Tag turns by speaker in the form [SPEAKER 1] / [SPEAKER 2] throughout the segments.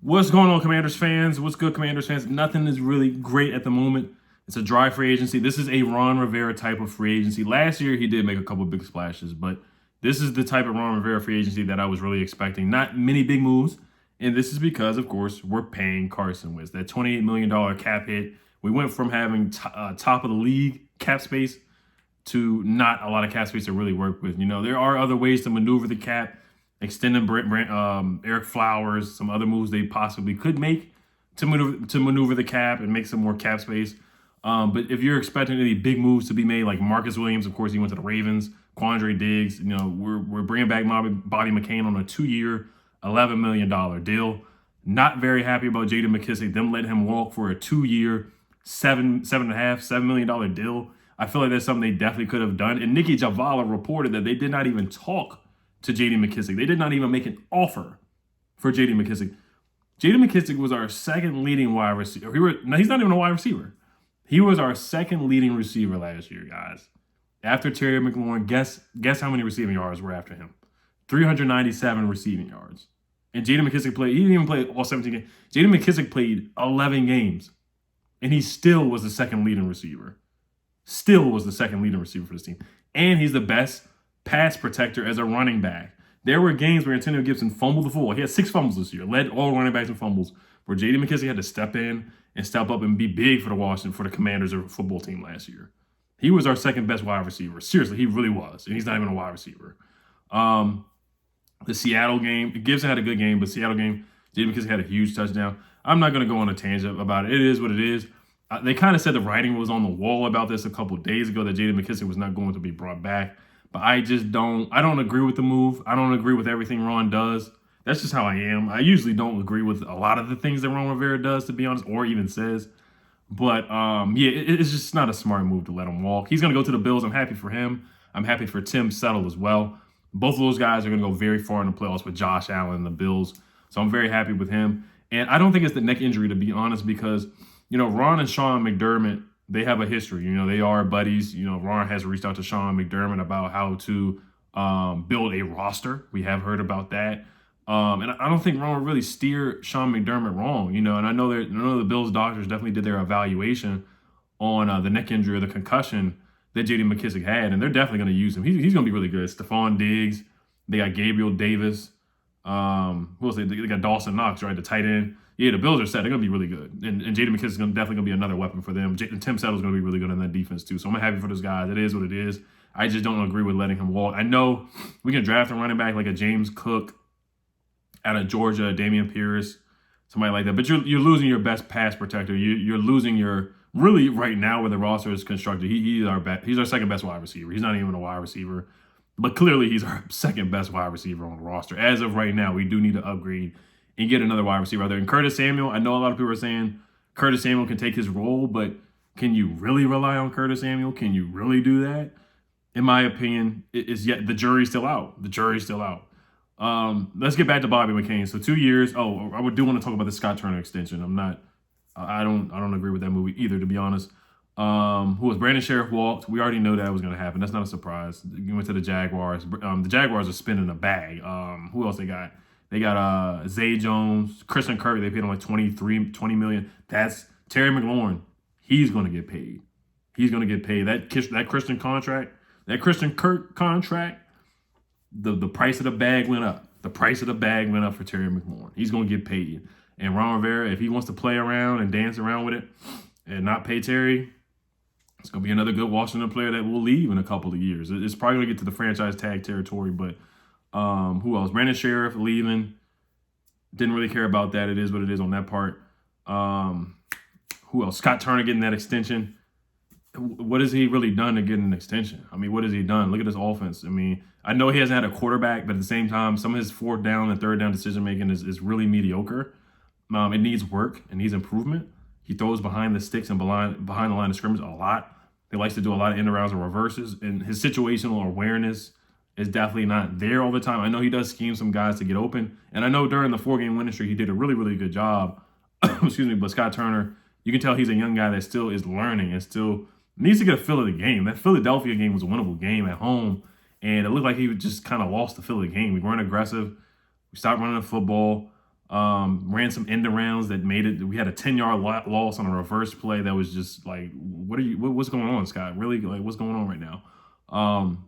[SPEAKER 1] What's going on, Commanders fans? What's good, Commanders fans? Nothing is really great at the moment. It's a dry free agency. This is a Ron Rivera type of free agency. Last year, he did make a couple big splashes, but this is the type of Ron Rivera free agency that I was really expecting. Not many big moves, and this is because, of course, we're paying Carson Wentz. That $28 million cap hit. We went from having top of the league cap space to not a lot of cap space to really work with. You know, there are other ways to maneuver the cap, extending Eric Flowers, some other moves they possibly could make to maneuver the cap and make some more cap space. But if you're expecting any big moves to be made, like Marcus Williams, of course, he went to the Ravens. Quandre Diggs, you know, we're bringing back Bobby McCain on a 2-year, $11 million deal. Not very happy about JD Mckissic. Them letting him walk for a 2-year, $7 million deal. I feel like that's something they definitely could have done. And Nikki Javala reported that they did not even talk to JD Mckissic. They did not even make an offer for JD Mckissic. JD Mckissic was our second leading wide receiver. He's not even a wide receiver. He was our second leading receiver last year, guys. After Terry McLaurin, guess how many receiving yards were after him? 397 receiving yards. And JD Mckissic he didn't even play all 17 games. JD Mckissic played 11 games. And he still was the second leading receiver. Still was the second leading receiver for this team. And he's the best pass protector as a running back. There were games where Antonio Gibson fumbled the football. He had 6 fumbles this year, led all running backs in fumbles, where JD Mckissic had to step in and step up and be big for the Commanders football team last year. He was our second best wide receiver. Seriously, he really was. And he's not even a wide receiver. The Seattle game, Gibson had a good game, but Seattle game, JD Mckissic had a huge touchdown. I'm not going to go on a tangent about it. It is what it is. They kind of said the writing was on the wall about this a couple of days ago, that JD Mckissic was not going to be brought back. But I don't agree with the move. I don't agree with everything Ron does. That's just how I am. I usually don't agree with a lot of the things that Ron Rivera does, to be honest, or even says. But it's just not a smart move to let him walk. He's going to go to the Bills. I'm happy for him. I'm happy for Tim Settle as well. Both of those guys are going to go very far in the playoffs with Josh Allen and the Bills. So I'm very happy with him. And I don't think it's the neck injury, to be honest, because, you know, Ron and Sean McDermott, they have a history. You know, they are buddies. You know, Ron has reached out to Sean McDermott about how to build a roster. We have heard about that. And I don't think Ron would really steer Sean McDermott wrong, you know. And I know the Bills doctors definitely did their evaluation on the neck injury or the concussion that JD Mckissic had, and they're definitely going to use him. He's going to be really good. Stephon Diggs. They got Gabriel Davis. Who else? They got Dawson Knox, right, the tight end. Yeah, the Bills are set. They're going to be really good. And JD Mckissic is definitely going to be another weapon for them. Tim Settle's going to be really good in that defense, too. So I'm happy for those guys. It is what it is. I just don't agree with letting him walk. I know we can draft a running back like a James Cook out of Georgia, Damian Pierce, somebody like that. But you're losing your best pass protector. You're losing really right now where the roster is constructed. He's our second best wide receiver. He's not even a wide receiver. But clearly he's our second best wide receiver on the roster. As of right now, we do need to upgrade and get another wide receiver out there. And Curtis Samuel, I know a lot of people are saying Curtis Samuel can take his role, but can you really rely on Curtis Samuel? Can you really do that? In my opinion, the jury's still out. The jury's still out. Let's get back to Bobby McCain. So 2 years. Oh, I do want to talk about the Scott Turner extension. I don't agree with that movie either, to be honest. Who was Brandon Sheriff walked. We already know that was going to happen. That's not a surprise. He went to the Jaguars. The Jaguars are spinning a bag. Who else they got? They got Zay Jones, Christian Kirk. They paid him like $20 million. That's Terry McLaurin. He's going to get paid. He's going to get paid. That Christian Kirk contract. The price of the bag went up. The price of the bag went up for Terry McLaurin. He's going to get paid. And Ron Rivera, if he wants to play around and dance around with it and not pay Terry, it's going to be another good Washington player that will leave in a couple of years. It's probably going to get to the franchise tag territory, but who else? Brandon Sheriff leaving. Didn't really care about that. It is what it is on that part. Who else? Scott Turner getting that extension. What has he really done to get an extension? I mean, what has he done? Look at his offense. I mean, I know he hasn't had a quarterback, but at the same time, some of his 4th down and 3rd down decision-making is really mediocre. It needs work. It needs improvement. He throws behind the sticks and behind the line of scrimmage a lot. He likes to do a lot of end-arounds and reverses, and his situational awareness is definitely not there all the time. I know he does scheme some guys to get open, and I know during the 4-game winning streak, he did a really, really good job. Excuse me, but Scott Turner, you can tell he's a young guy that still is learning and still needs to get a feel of the game. That Philadelphia game was a winnable game at home, and it looked like he just kind of lost the feel of the game. We weren't aggressive. We stopped running the football. Ran some end arounds that made it. We had a 10-yard loss on a reverse play that was just like, what's going on, Scott? Really, like, what's going on right now?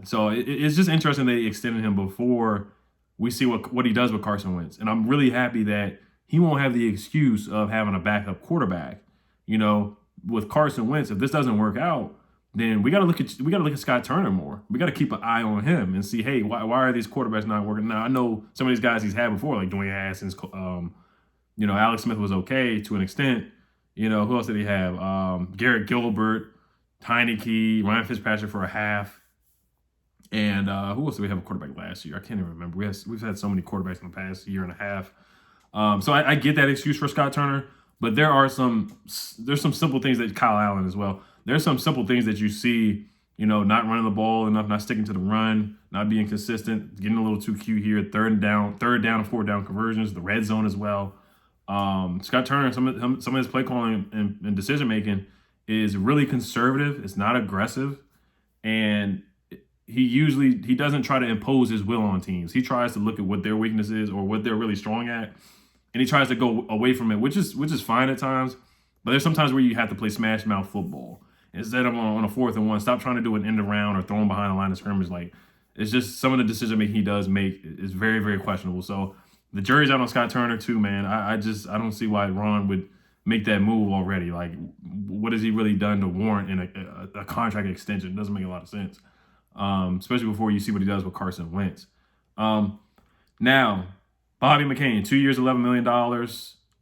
[SPEAKER 1] So it's just interesting they extended him before we see what he does with Carson Wentz. And I'm really happy that he won't have the excuse of having a backup quarterback. You know, with Carson Wentz, if this doesn't work out, then we got to look at Scott Turner more. We got to keep an eye on him and see, hey, why are these quarterbacks not working? Now I know some of these guys he's had before, like Dwayne Haskins. You know, Alex Smith was okay to an extent. You know, who else did he have? Garrett Gilbert, Heineke, Ryan Fitzpatrick for a half. And who else did we have a quarterback last year? I can't even remember. We've had so many quarterbacks in the past year and a half. So I get that excuse for Scott Turner, but there's some simple things that Kyle Allen as well. There's some simple things that you see, you know, not running the ball enough, not sticking to the run, not being consistent, getting a little too cute here, third down and fourth down conversions, the red zone as well. Scott Turner, some of his play calling and decision making is really conservative. It's not aggressive, and he doesn't try to impose his will on teams. He tries to look at what their weakness is or what they're really strong at, and he tries to go away from it, which is fine at times. But there's sometimes where you have to play smash mouth football instead of on a 4th and 1. Stop trying to do an end around or throwing behind the line of scrimmage. Like, it's just some of the decision making he does make is very, very questionable. So the jury's out on Scott Turner too, man. I don't see why Ron would make that move already. Like, what has he really done to warrant in a contract extension? It doesn't make a lot of sense. Especially before you see what he does with Carson Wentz. Now, Bobby McCain, 2 years, $11 million.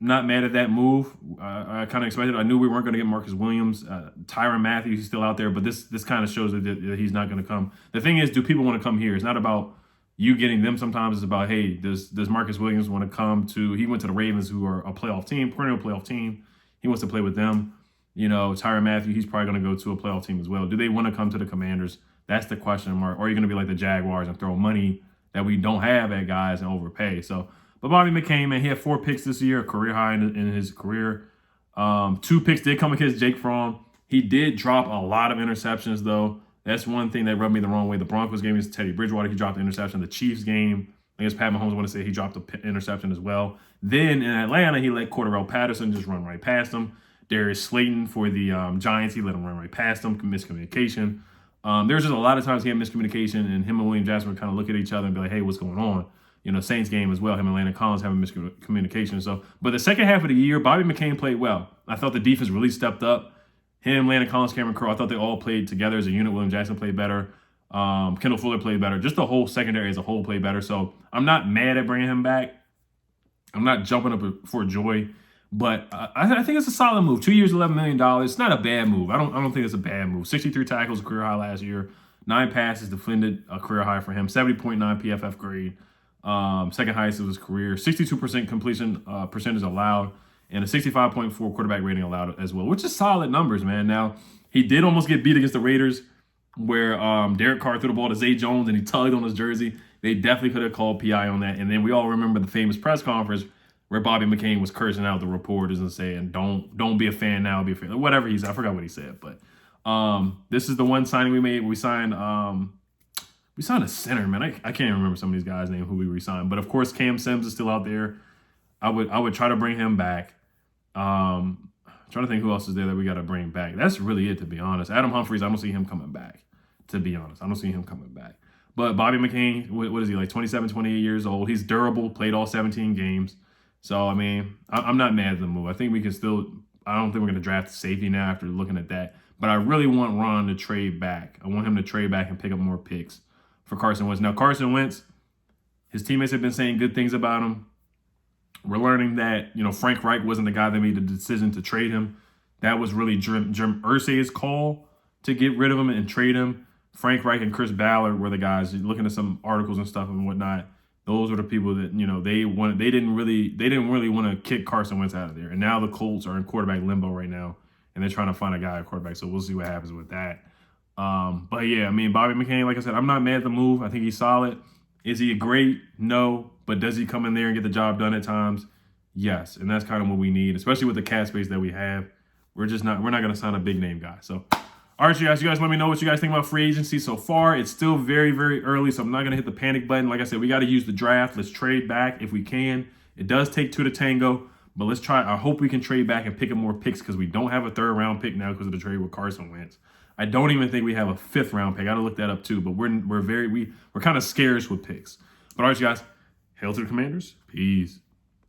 [SPEAKER 1] Not mad at that move. I kind of expected. I knew we weren't going to get Marcus Williams. Tyrann Mathieu, he's still out there, but this kind of shows that he's not going to come. The thing is, do people want to come here? It's not about you getting them sometimes. It's about, hey, does Marcus Williams want to come to – he went to the Ravens, who are a playoff team, perennial playoff team. He wants to play with them. You know, Tyrann Mathieu, he's probably going to go to a playoff team as well. Do they want to come to the Commanders? That's the question mark. Or are you going to be like the Jaguars and throw money that we don't have at guys and overpay? So – but Bobby McCain, man, he had 4 picks this year, a career high in his career. 2 picks did come against Jake Fromm. He did drop a lot of interceptions, though. That's one thing that rubbed me the wrong way. The Broncos game against Teddy Bridgewater, he dropped the interception. The Chiefs game against Pat Mahomes, I want to say he dropped the interception as well. Then in Atlanta, he let Cordarrelle Patterson just run right past him. Darius Slayton for the Giants, he let him run right past him. Miscommunication. There's just a lot of times he had miscommunication, and him and William Jackson would kind of look at each other and be like, hey, what's going on? You know, Saints game as well, him and Landon Collins having miscommunication. So, but the second half of the year, Bobby McCain played well. I thought the defense really stepped up. Him, Landon Collins, Cameron Crowe, I thought they all played together as a unit. William Jackson played better. Kendall Fuller played better. Just the whole secondary as a whole played better. So I'm not mad at bringing him back. I'm not jumping up for joy. But I think it's a solid move. 2 years, $11 million. It's not a bad move. I don't think it's a bad move. 63 tackles, career high last year. 9 passes defended, a career high for him. 70.9 PFF grade. Second highest of his career, 62% completion percentage allowed, and a 65.4 quarterback rating allowed as well, which is solid numbers, man. Now, he did almost get beat against the Raiders, where Derek Carr threw the ball to Zay Jones and he tugged on his jersey. They definitely could have called PI on that. And then we all remember the famous press conference where Bobby McCain was cursing out the reporters and saying, "Don't be a fan now, be a fan." Whatever he said, I forgot what he said, but this is the one signing we made. We signed a center, man. I can't even remember some of these guys' names who we re-signed. But of course, Cam Sims is still out there. I would try to bring him back. Trying to think who else is there that we got to bring back. That's really it, to be honest. Adam Humphries, I don't see him coming back, to be honest. I don't see him coming back. But Bobby McCain, what is he, like 27, 28 years old? He's durable, played all 17 games. So, I mean, I'm not mad at the move. I think we can still – I don't think we're going to draft safety now after looking at that. But I really want Ron to trade back. I want him to trade back and pick up more picks for Carson Wentz. Now, Carson Wentz, his teammates have been saying good things about him. We're learning that, you know, Frank Reich wasn't the guy that made the decision to trade him. That was really Jim Irsay's call to get rid of him and trade him. Frank Reich and Chris Ballard were the guys. Looking at some articles and stuff and whatnot, those were the people that, you know, they didn't really want to kick Carson Wentz out of there. And now the Colts are in quarterback limbo right now, and they're trying to find a guy at quarterback. So we'll see what happens with that. But yeah, I mean, Bobby McCain, like I said, I'm not mad at the move. I think he's solid. Is he great? No. But does he come in there and get the job done at times? Yes. And that's kind of what we need, especially with the cap space that we have. We're not going to sign a big name guy. So, all right, you guys let me know what you guys think about free agency so far. It's still very, very early, so I'm not going to hit the panic button. Like I said, we got to use the draft. Let's trade back if we can. It does take two to tango, but let's try. I hope we can trade back and pick up more picks because we don't have a 3rd round pick now because of the trade with Carson Wentz. I don't even think we have a 5th round pick. I gotta look that up too, but we're kind of scarce with picks. But all right, you guys, hail to the Commanders. Peace.